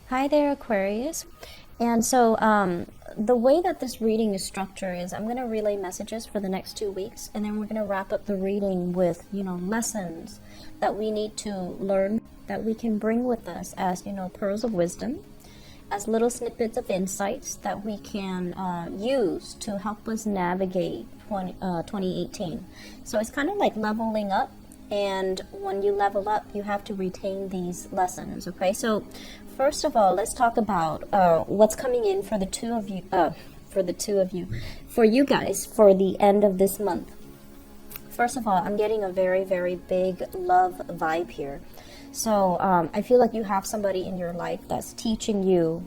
Hi there, Aquarius. And so, the way that this reading is structured is I'm going to relay messages for the next 2 weeks, and then we're going to wrap up the reading with, lessons that we need to learn that we can bring with us as, pearls of wisdom, as little snippets of insights that we can use to help us navigate 2018. So it's kind of like leveling up. And when you level up, you have to retain these lessons, okay? So first of all, let's talk about what's coming in for the two of you, for you guys, for the end of this month. First of all, I'm getting a very, very big love vibe here. So I feel like you have somebody in your life that's teaching you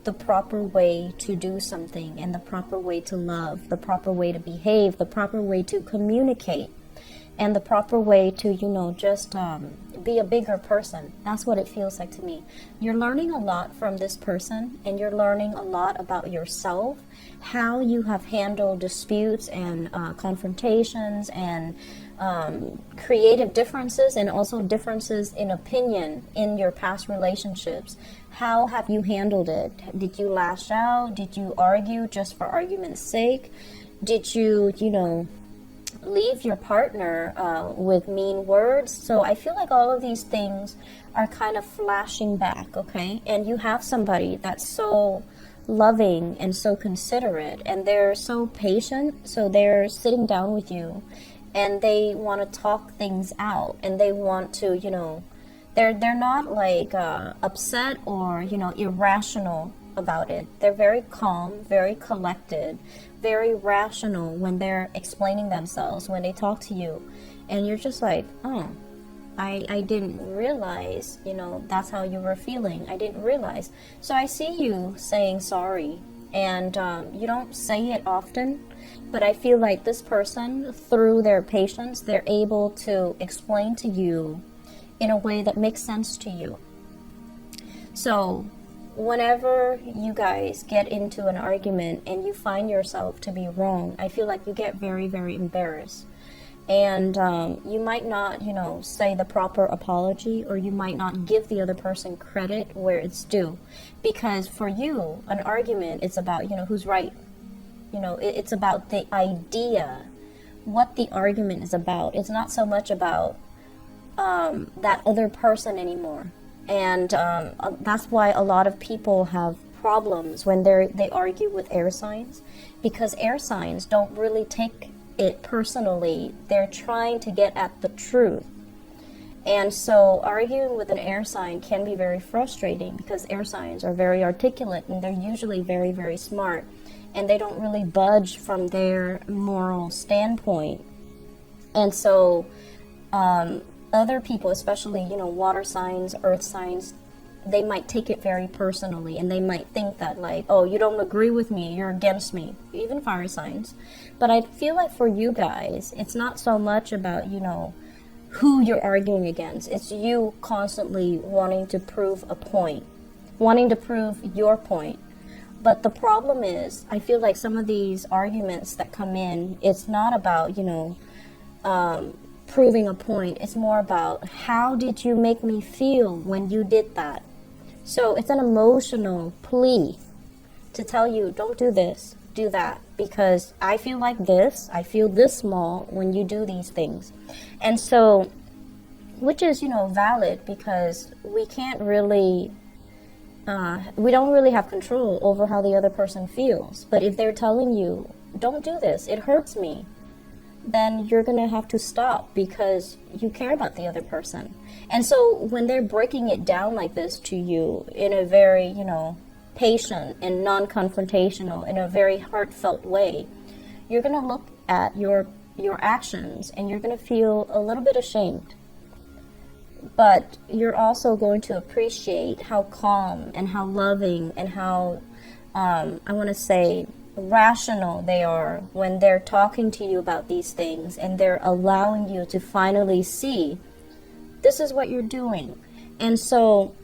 the proper way to do something, and the proper way to love, the proper way to behave, the proper way to communicate, and the proper way to, just be a bigger person. That's what it feels like to me. You're learning a lot from this person, and you're learning a lot about yourself, how you have handled disputes and confrontations and creative differences, and also differences in opinion in your past relationships. How have you handled it? Did you lash out? Did you argue just for argument's sake? Did you, leave your partner with mean words? So I feel like all of these things are kind of flashing back, okay? And you have somebody that's so loving and so considerate, and they're so patient, so they're sitting down with you and they want to talk things out, and they want to, they're not like upset or, irrational about it. They're very calm, very collected, very rational when they're explaining themselves, when they talk to you. And you're just like, oh, I didn't realize, that's how you were feeling. I didn't realize. So I see you saying sorry. And you don't say it often, but I feel like this person, through their patience, they're able to explain to you in a way that makes sense to you. So whenever you guys get into an argument and you find yourself to be wrong, I feel like you get very, very embarrassed. And you might not, say the proper apology, or you might not give the other person credit where it's due. Because for you, an argument is about, who's right. It's about the idea, what the argument is about. It's not so much about that other person anymore. And that's why a lot of people have problems when they argue with air signs, because air signs don't really take it personally. They're trying to get at the truth. And so arguing with an air sign can be very frustrating, because air signs are very articulate, and they're usually very, very smart, and they don't really budge from their moral standpoint. And so other people, especially, water signs, earth signs, they might take it very personally, and they might think that, like, oh, you don't agree with me, you're against me, even fire signs. But I feel like for you guys, it's not so much about, who you're arguing against. It's you constantly wanting to prove a point, wanting to prove your point. But the problem is, I feel like some of these arguments that come in, it's not about, proving a point. It's more about, how did you make me feel when you did that? So it's an emotional plea to tell you, don't do this, do that, because I feel like this, I feel this small when you do these things. And so, which is, valid, because we can't really, we don't really have control over how the other person feels. But if they're telling you, don't do this, it hurts me, then you're going to have to stop, because you care about the other person. And so when they're breaking it down like this to you in a very, patient and non-confrontational, in a very heartfelt way, you're going to look at your actions, and you're going to feel a little bit ashamed. But you're also going to appreciate how calm and how loving and how, I want to say, rational they are when they're talking to you about these things, and they're allowing you to finally see this is what you're doing. And so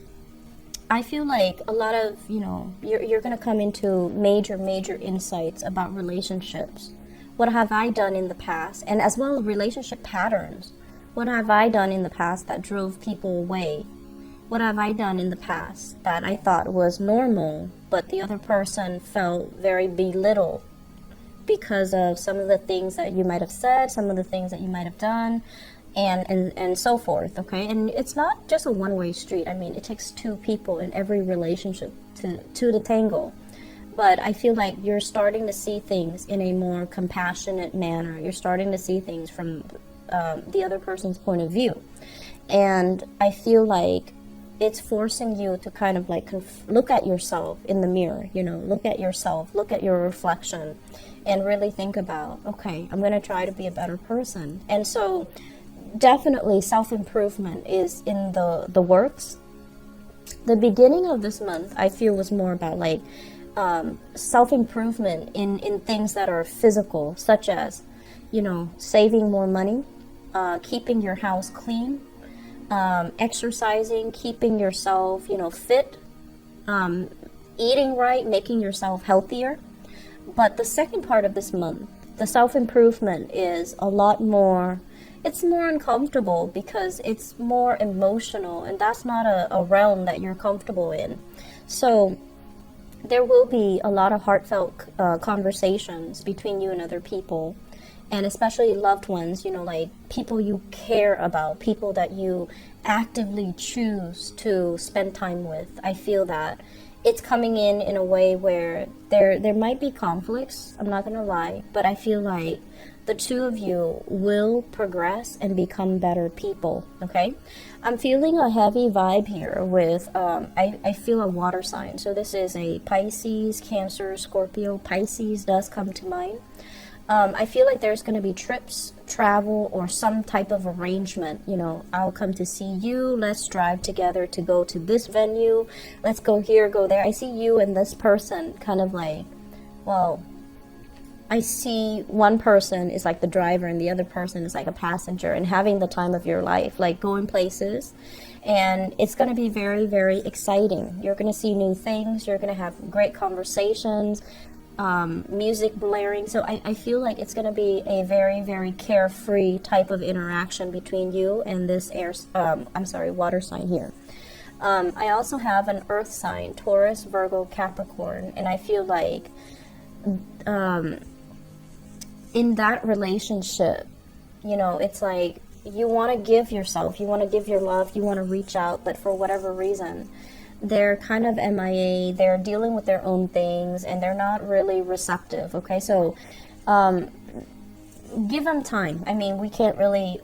I feel like a lot of, you're going to come into major insights about relationships. What have I done in the past? And as well as relationship patterns. What have I done in the past that drove people away? what have I done in the past that I thought was normal, but the other person felt very belittled because of some of the things that you might have said, some of the things that you might have done, and so forth, okay? And it's not just a one-way street. I mean, it takes two people in every relationship to the tango. But I feel like you're starting to see things in a more compassionate manner. You're starting to see things from the other person's point of view. And I feel like it's forcing you to kind of like look at yourself in the mirror, you know, look at yourself, look at your reflection, and really think about, okay, I'm going to try to be a better person. And so definitely self-improvement is in the works. The beginning of this month, I feel, was more about like self-improvement in things that are physical, such as, you know, saving more money, keeping your house clean, exercising, keeping yourself, you know, fit, eating right, making yourself healthier. But the second part of this month, the self-improvement is a lot more, it's more uncomfortable because it's more emotional, and that's not a realm that you're comfortable in. So there will be a lot of heartfelt conversations between you and other people, and especially loved ones, you know, like people you care about, people that you actively choose to spend time with. I feel that it's coming in a way where there might be conflicts, I'm not gonna lie, but I feel like the two of you will progress and become better people, okay? I'm feeling a heavy vibe here with, I feel a water sign. So this is a Pisces, Cancer, Scorpio. Pisces does come to mind. I feel like there's going to be trips, travel, or some type of arrangement. You know, I'll come to see you. Let's drive together to go to this venue. Let's go here, go there. I see you and this person kind of like, well, I see one person is like the driver and the other person is like a passenger, and having the time of your life, like going places. And it's going to be very, very exciting. You're going to see new things. You're going to have great conversations, music blaring. So I feel like it's going to be a very, very carefree type of interaction between you and this water sign here. I also have an earth sign, Taurus, Virgo, Capricorn, and I feel like in that relationship, you know, it's like you want to give yourself, you want to give your love, you want to reach out, but for whatever reason, they're kind of MIA, they're dealing with their own things, and they're not really receptive, okay? So give them time. I mean, we can't really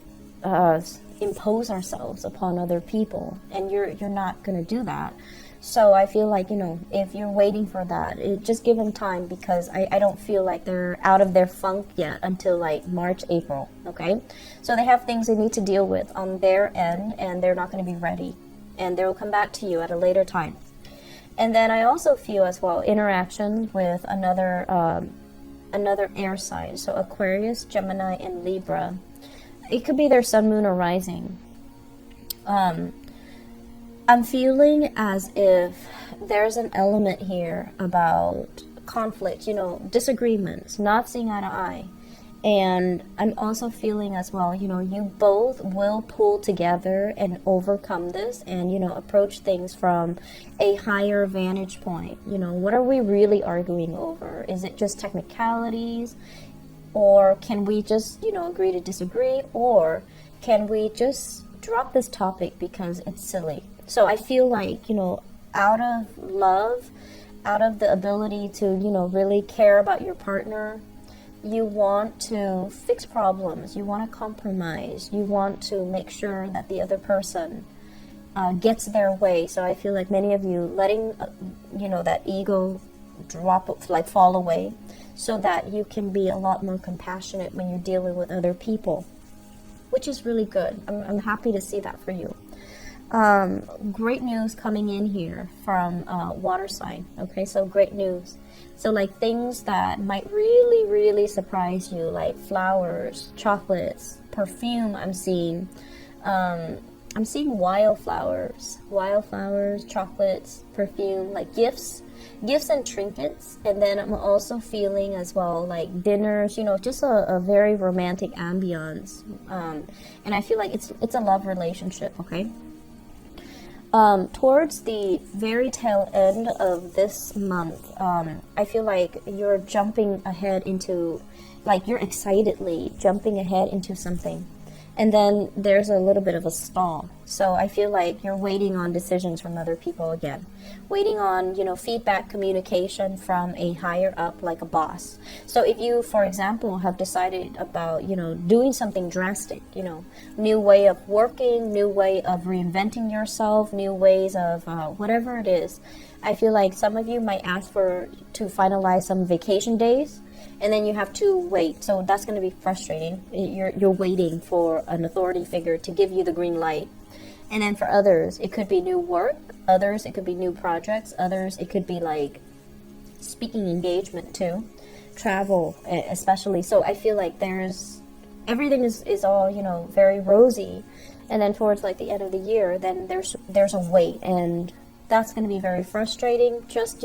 impose ourselves upon other people, and you're not going to do that. So I feel like, you know, if you're waiting for that, just give them time, because I don't feel like they're out of their funk yet until like March, April, okay? So they have things they need to deal with on their end, and they're not going to be ready, and they'll come back to you at a later time. And then I also feel as well interactions with another air sign, so Aquarius, Gemini, and Libra. It could be their sun, moon, or rising. I'm feeling as if there's an element here about conflict, you know, disagreements, not seeing eye to eye. And I'm also feeling as well, you know, you both will pull together and overcome this and, you know, approach things from a higher vantage point. You know, what are we really arguing over? Is it just technicalities? Or can we just, you know, agree to disagree? Or can we just drop this topic because it's silly? So I feel like, you know, out of love, out of the ability to, you know, really care about your partner, you want to fix problems, you want to compromise, you want to make sure that the other person gets their way. So I feel like many of you letting, you know, that ego drop, like fall away, so that you can be a lot more compassionate when you're dealing with other people, which is really good. I'm happy to see that for you. Great news coming in here from water sign. Okay, so great news. So like things that might really, really surprise you, like flowers, chocolates, perfume. I'm seeing wildflowers, chocolates, perfume, like gifts and trinkets. And then I'm also feeling as well like dinners, you know, just a very romantic ambience. And I feel like it's a love relationship. Okay. Towards the very tail end of this month, I feel like you're jumping ahead into, like you're excitedly jumping ahead into something. And then there's a little bit of a stall. So I feel like you're waiting on decisions from other people again. Waiting on, feedback, communication from a higher up, like a boss. So if you, for example, have decided about, doing something drastic, new way of working, new way of reinventing yourself, new ways of whatever it is, I feel like some of you might ask to finalize some vacation days, and then you have to wait. So that's going to be frustrating. You're waiting for an authority figure to give you the green light. And then for others, it could be new work. Others, it could be new projects. Others, it could be like speaking engagement too. Travel, especially. So I feel like everything is all, very rosy. And then towards like the end of the year, then there's a wait, and that's going to be very frustrating. Just,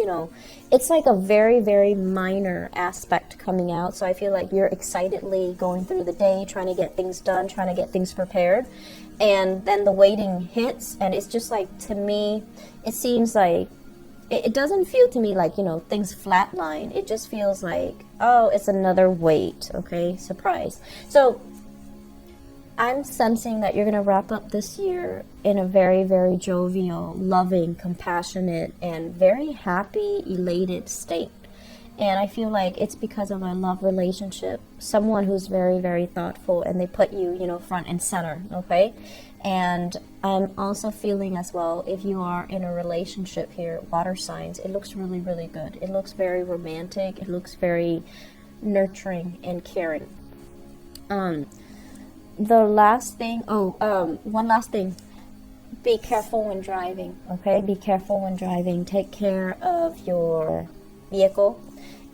it's like a very, very minor aspect coming out. So I feel like you're excitedly going through the day, trying to get things done, trying to get things prepared. And then the waiting hits, and it's just like, to me, it seems like, it doesn't feel to me like, things flatline. It just feels like, oh, it's another wait, okay, surprise. So I'm sensing that you're going to wrap up this year in a very, very jovial, loving, compassionate, and very happy, elated state. And I feel like it's because of a love relationship, someone who's very, very thoughtful, and they put you, front and center, okay? And I'm also feeling as well, if you are in a relationship here, water signs, it looks really, really good. It looks very romantic. It looks very nurturing and caring. The last thing, one last thing. Be careful when driving, okay? Be careful when driving. Take care of your vehicle.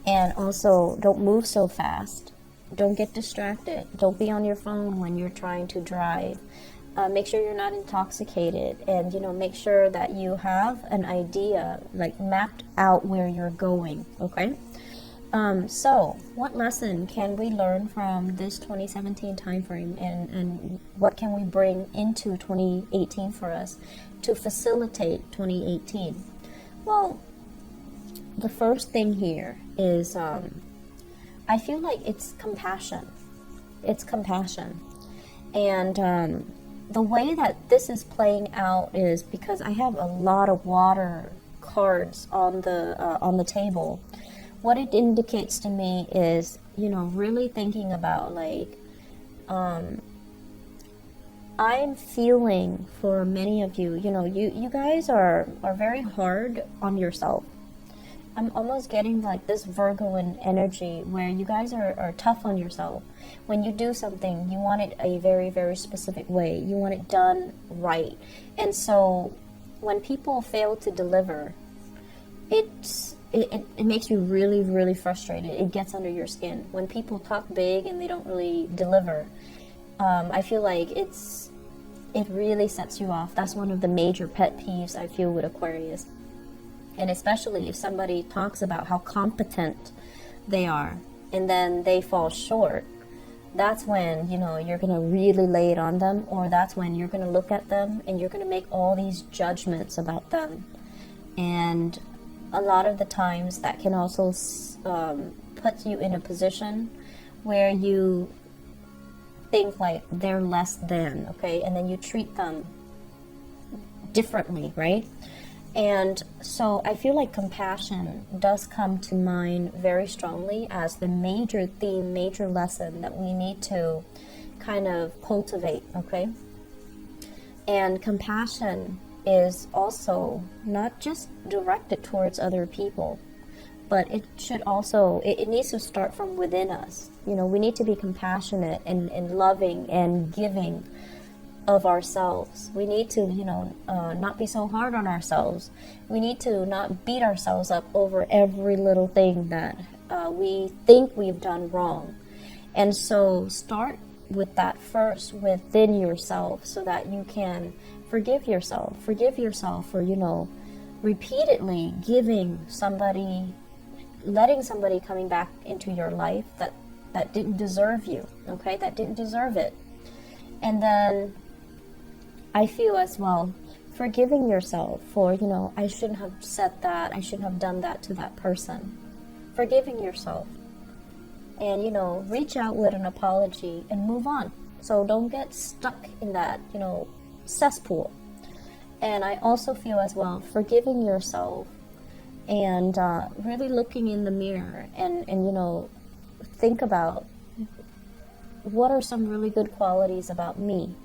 And also, don't move so fast. Don't get distracted. Don't be on your phone when you're trying to drive. Make sure you're not intoxicated. And, make sure that you have an idea, like mapped out where you're going, okay? So, what lesson can we learn from this 2017 time frame, and what can we bring into 2018 for us to facilitate 2018? Well, the first thing here is I feel like it's compassion. It's compassion. And the way that this is playing out is because I have a lot of water cards on the table. What it indicates to me is, really thinking about like, I'm feeling for many of you, you guys are very hard on yourself. I'm almost getting like this Virgoan energy where you guys are tough on yourself. When you do something, you want it a very, very specific way. You want it done right. And so when people fail to deliver, it makes you really, really frustrated. It gets under your skin. When people talk big and they don't really deliver, I feel like it really sets you off. That's one of the major pet peeves I feel with Aquarius. And especially if somebody talks about how competent they are and then they fall short, that's when, you're going to really lay it on them, or that's when you're going to look at them and you're going to make all these judgments about them. And a lot of the times that can also put you in a position where you think like they're less than, okay? And then you treat them differently, right? And so I feel like compassion does come to mind very strongly as the major theme, major lesson that we need to kind of cultivate, okay? And compassion is also not just directed towards other people, but it should also, it needs to start from within us. We need to be compassionate and loving and giving of ourselves. We need to, not be so hard on ourselves. We need to not beat ourselves up over every little thing that we think we've done wrong. And so start with that first within yourself so that you can forgive yourself for, repeatedly letting somebody coming back into your life that didn't deserve you, okay, that didn't deserve it. And then I feel as well, forgiving yourself for, you know, I shouldn't have said that, I shouldn't have done that to that person. Forgiving yourself. And, you know, reach out with an apology and move on. So don't get stuck in that, you know, cesspool. And I also feel as well, forgiving yourself and really looking in the mirror and, you know, think about what are some really good qualities about me?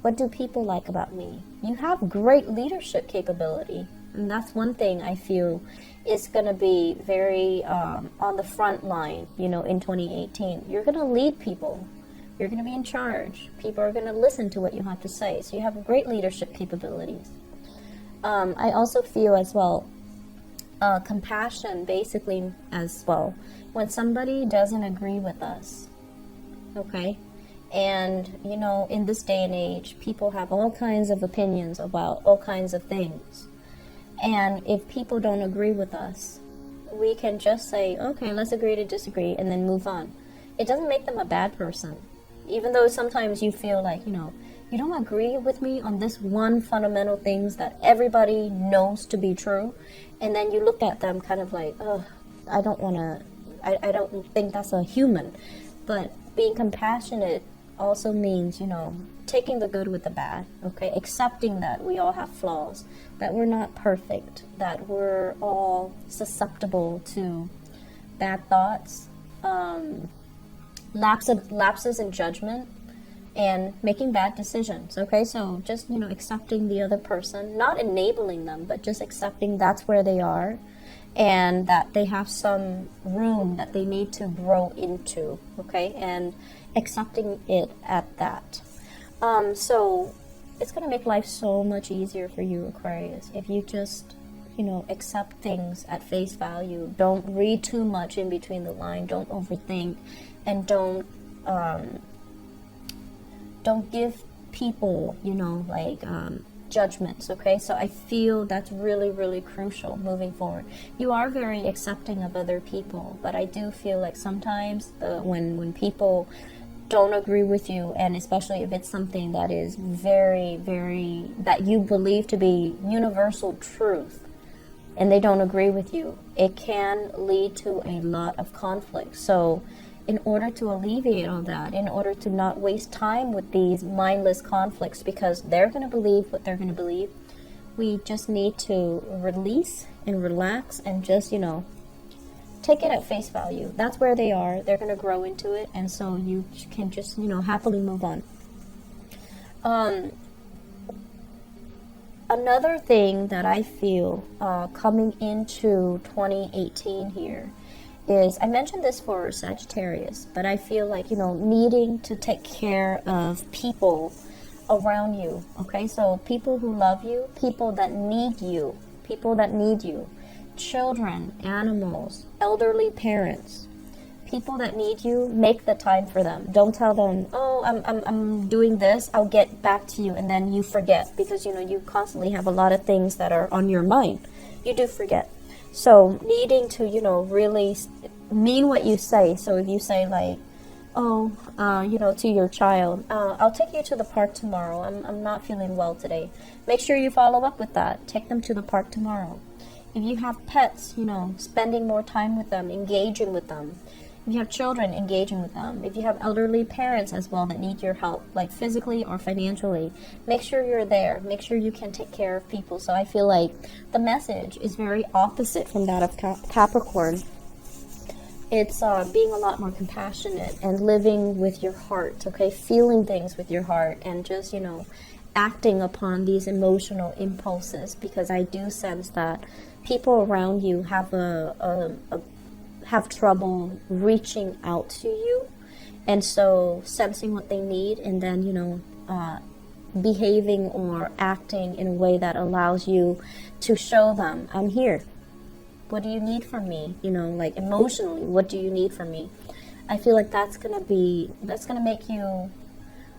What do people like about me? You have great leadership capability. And that's one thing I feel is going to be very on the front line, you know, in 2018. You're going to lead people. You're going to be in charge. People are going to listen to what you have to say. So you have great leadership capabilities. I also feel as well, compassion basically as well. When somebody doesn't agree with us, okay? And, you know, in this day and age, people have all kinds of opinions about all kinds of things. And if people don't agree with us, we can just say, okay, let's agree to disagree, and then move on. It doesn't make them a bad person. Even though sometimes you feel like, you know, you don't agree with me on this one fundamental things that everybody knows to be true. And then you look at them kind of like, oh, I don't think that's a human. But being compassionate also means, you know, taking the good with the bad, okay? Accepting that we all have flaws, that we're not perfect, that we're all susceptible to bad thoughts, lapses in judgment, and making bad decisions, okay? So just, you know, accepting the other person, not enabling them, but just accepting that's where they are, and that they have some room that they need to grow into, okay? And accepting it at that. So it's going to make life so much easier for you, Aquarius, if you just, you know, accept things at face value. Don't read too much in between the line. Don't overthink, and don't give people, you know, like judgments, okay? So I feel that's really, really crucial moving forward. You are very accepting of other people, but I do feel like sometimes when people don't agree with you, and especially if it's something that is very, very, that you believe to be universal truth, and they don't agree with you, it can lead to a lot of conflict. So in order to alleviate all that, in order to not waste time with these mindless conflicts, because they're going to believe what they're going to believe, we just need to release and relax and just, you know, take it at face value. That's where they are. They're going to grow into it, and so you can just, you know, happily move on. Another thing that I feel coming into 2018 here is, I mentioned this for Sagittarius, but I feel like, you know, needing to take care of people around you, okay? So people who love you, people that need you, children, animals, elderly parents, people that need you, make the time for them. Don't tell them, oh, I'm doing this, I'll get back to you, and then you forget, because, you know, you constantly have a lot of things that are on your mind. You do forget. So needing to, you know, really mean what you say. So if you say like, oh, you know, to your child, I'll take you to the park tomorrow. I'm not feeling well today. Make sure you follow up with that. Take them to the park tomorrow. If you have pets, you know, spending more time with them, engaging with them. If you have children, engaging with them. If you have elderly parents as well that need your help, like physically or financially, make sure you're there. Make sure you can take care of people. So I feel like the message is very opposite from that of Capricorn. It's being a lot more compassionate and living with your heart, okay? Feeling things with your heart, and just, you know, acting upon these emotional impulses, because I do sense that people around you have trouble reaching out to you, and so sensing what they need, and then, you know, behaving or acting in a way that allows you to show them, I'm here. What do you need from me? You know, like emotionally, what do you need from me? I feel like that's gonna make you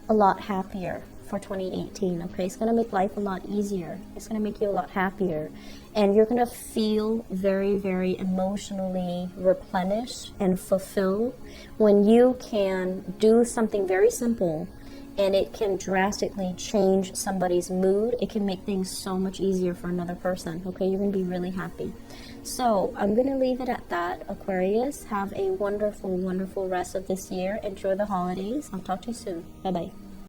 a lot happier for 2018, okay? It's gonna make life a lot easier. It's gonna make you a lot happier. And you're gonna feel very, very emotionally replenished and fulfilled when you can do something very simple and it can drastically change somebody's mood. It can make things so much easier for another person. Okay, you're going to be really happy. So I'm going to leave it at that, Aquarius. Have a wonderful, wonderful rest of this year. Enjoy the holidays. I'll talk to you soon. Bye-bye.